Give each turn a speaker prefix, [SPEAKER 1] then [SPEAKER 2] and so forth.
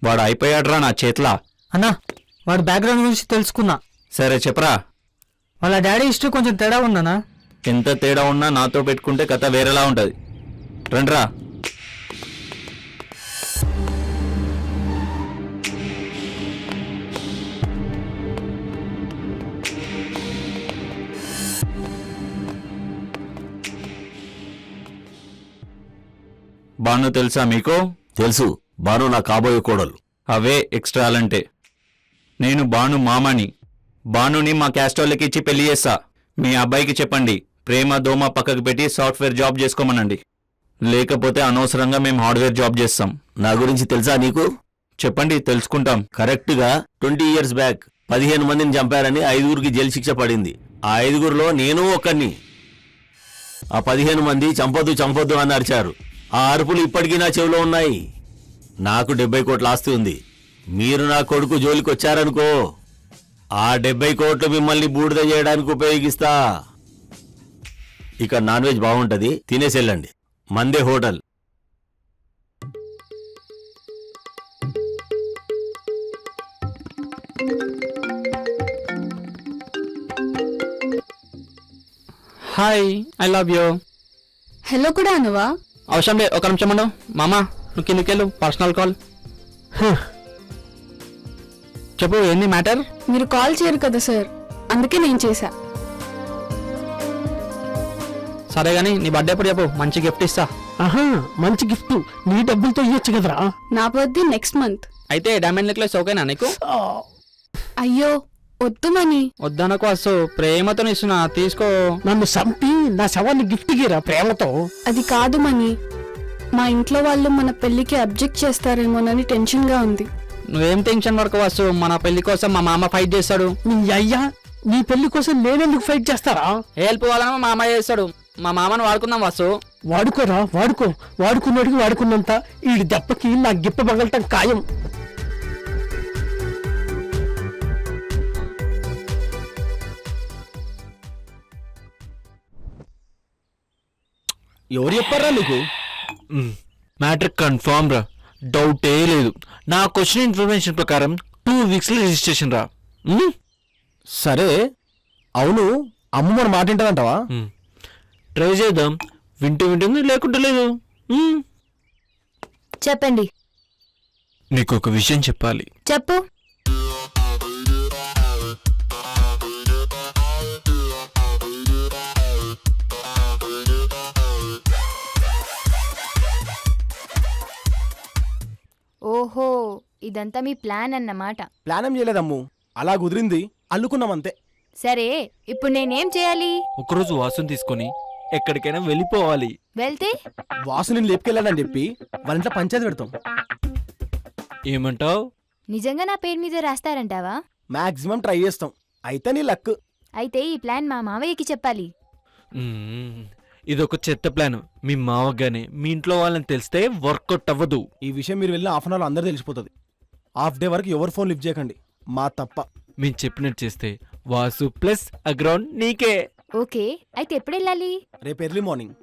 [SPEAKER 1] వాడు అయిపోయాడ్రా నా చేతిలా.
[SPEAKER 2] అన్నా వాడి బ్యాక్గ్రౌండ్ గురించి తెలుసుకున్నా.
[SPEAKER 1] సరే చెప్పరా.
[SPEAKER 2] వాళ్ళ డాడీ హిస్టరీ కొంచెం తేడా ఉందనా.
[SPEAKER 1] ఎంత తేడా ఉన్నా నాతో పెట్టుకుంటే కథ వేరేలా ఉంటది. రండ్రా. బాను తెలుసా మీకు?
[SPEAKER 3] తెలుసు, బాను నా కాబోయే కోడలు.
[SPEAKER 1] అవే ఎక్స్ట్రాలంటే. నేను బాను మామని. బానుని మా క్యాస్ట్ వాళ్ళకి ఇచ్చి పెళ్లి చేస్తా. మీ అబ్బాయికి చెప్పండి ప్రేమ దోమ పక్కకు పెట్టి సాఫ్ట్వేర్ జాబ్ చేసుకోమనండి. లేకపోతే అనవసరంగా మేము హార్డ్వేర్ జాబ్ చేస్తాం.
[SPEAKER 3] నా గురించి తెలుసా నీకు?
[SPEAKER 1] చెప్పండి, తెలుసుకుంటాం.
[SPEAKER 3] కరెక్ట్గా 20 years బ్యాక్ 15 మందిని చంపారని 5గురికి జైలు శిక్ష పడింది. ఆ 5గురిలో నేను ఒక్కడిని. ఆ 15 మంది చంపొద్దు చంపొద్దు అని అరిచారు. ఆ అరుపులు ఇప్పటికీ నా చెవిలో ఉన్నాయి. నాకు 70 కోట్ల ఆస్తి ఉంది. మీరు నా కొడుకు జోలికి వచ్చారనుకో, ఆ 70 కోట్లు మిమ్మల్ని బూడిద చేయడానికి ఉపయోగిస్తా. ఇక నాన్ వెజ్ బాగుంటది, తినేసి వెళ్ళండి. మందే hotel.
[SPEAKER 4] Hi, I love you.
[SPEAKER 5] Hello కూడా అనువా?
[SPEAKER 4] అవసరం లేదు, ఒక నిమిషం ఉండు. మామా నువ్వు కిందకెళ్ళు, పర్సనల్ కాల్. చెప్పు, ఏంది మ్యాటర్?
[SPEAKER 5] మీరు కాల్ చేయరు కదా సార్, అందుకే నేను చేశా.
[SPEAKER 4] సరే గానీ నీ బర్త్డే ఎప్పుడు చెప్పు, మంచి గిఫ్ట్ ఇస్తా.
[SPEAKER 2] ఆహా, మంచి గిఫ్ట్ నీ డబ్బులతో ఇవ్వచ్చు కదరా.
[SPEAKER 5] నా బర్త్డే నెక్స్ట్ మంత్.
[SPEAKER 4] అయితే డైమండ్ నెక్లెస్ ఓకేనా నీకు?
[SPEAKER 5] అయ్యో వద్దు మనీ.
[SPEAKER 4] వద్దనకు వస్తు, ప్రేమతో ఇస్తున్నా, తీసుకో.
[SPEAKER 2] నన్ను చంపి నా శవాన్ని గిఫ్ట్ గిరా ప్రేమతో.
[SPEAKER 5] అది కాదు మనీ, మా ఇంట్లో వాళ్ళు మన పెళ్లికి అబ్జెక్ట్ చేస్తారేమోనని టెన్షన్ గా ఉంది.
[SPEAKER 4] నువ్వేం టెన్షన్ వరకు వస్తు, మన పెళ్లి కోసం మా మామ ఫైట్ చేస్తాడు.
[SPEAKER 2] నీ అయ్యా, నీ పెళ్లి కోసం నేనెందుకు ఫైట్ చేస్తారా?
[SPEAKER 4] హెల్ప్ కావాలని మా మామ చేస్తాడు. మా మామను వాడుకుందాం వస్తు.
[SPEAKER 2] వాడుకోరా, వాడుకో. వాడుకున్నోడికి వాడుకున్నంత ఈ దెబ్బకి నా గిప్ప పగలటం ఖాయం.
[SPEAKER 3] ఎవరు చెప్పారా నీకు?
[SPEAKER 6] మ్యాటర్ కన్ఫర్మ్ రా, డౌటే లేదు. నాకు వచ్చిన ఇన్ఫర్మేషన్ ప్రకారం 2 weeks రిజిస్ట్రేషన్ రా.
[SPEAKER 3] సరే, అవును, అమ్మ మన మాట వింటదంటావా?
[SPEAKER 6] ట్రై చేద్దాం. వింటూ వింటుంది, లేకుంటే లేదు.
[SPEAKER 5] చెప్పండి.
[SPEAKER 6] నీకు ఒక విషయం చెప్పాలి.
[SPEAKER 5] చెప్పు.
[SPEAKER 7] ఓహో, ఇదంతా మీ ప్లాన్ అన్నమాట.
[SPEAKER 8] ప్లాన్ ఏం చేయలేదమ్ము, అలా కుదిరింది, అల్లుకున్నామంతే.
[SPEAKER 7] సరే, ఇప్పుడు నేనేం చేయాలి?
[SPEAKER 6] ఒకరోజు వాసుని తీసుకొని ఎక్కడికైనా వెళ్ళిపోవాలి.
[SPEAKER 7] వెళ్తే
[SPEAKER 8] వాసుని లేపుకెళ్ళాడని చెప్పి వాళ్ళ ఇంట్లో పంచాయతీ పెడతాం.
[SPEAKER 6] ఏమంటావ్?
[SPEAKER 7] నిజంగా నా పేరు మీద రాస్తారంటావా?
[SPEAKER 8] మాక్సిమం ట్రై చేస్తాం. అయితే నీ లక్.
[SPEAKER 7] అయితే ఈ ప్లాన్ మా మావయ్యకి చెప్పాలి.
[SPEAKER 6] ఇదొక చెత్త ప్లాన్. మీ మావగానే మీ ఇంట్లో వాళ్ళని తెలిస్తే వర్కౌట్ అవ్వదు.
[SPEAKER 8] ఈ విషయం మీరు వెళ్ళిన హాఫ్ అన్ అవర్ అందరూ తెలిసిపోతుంది. హాఫ్ డే వరకు ఎవరు ఫోన్ లిఫ్ట్ చేయకండి, మా తప్ప.
[SPEAKER 6] మేము చెప్పినట్టు చేస్తే వాసు ప్లస్ అగ్రౌండ్ నీకే.
[SPEAKER 7] ఓకే, అయితే ఎప్పుడు వెళ్ళాలి?
[SPEAKER 8] రేపు ఎర్లీ మార్నింగ్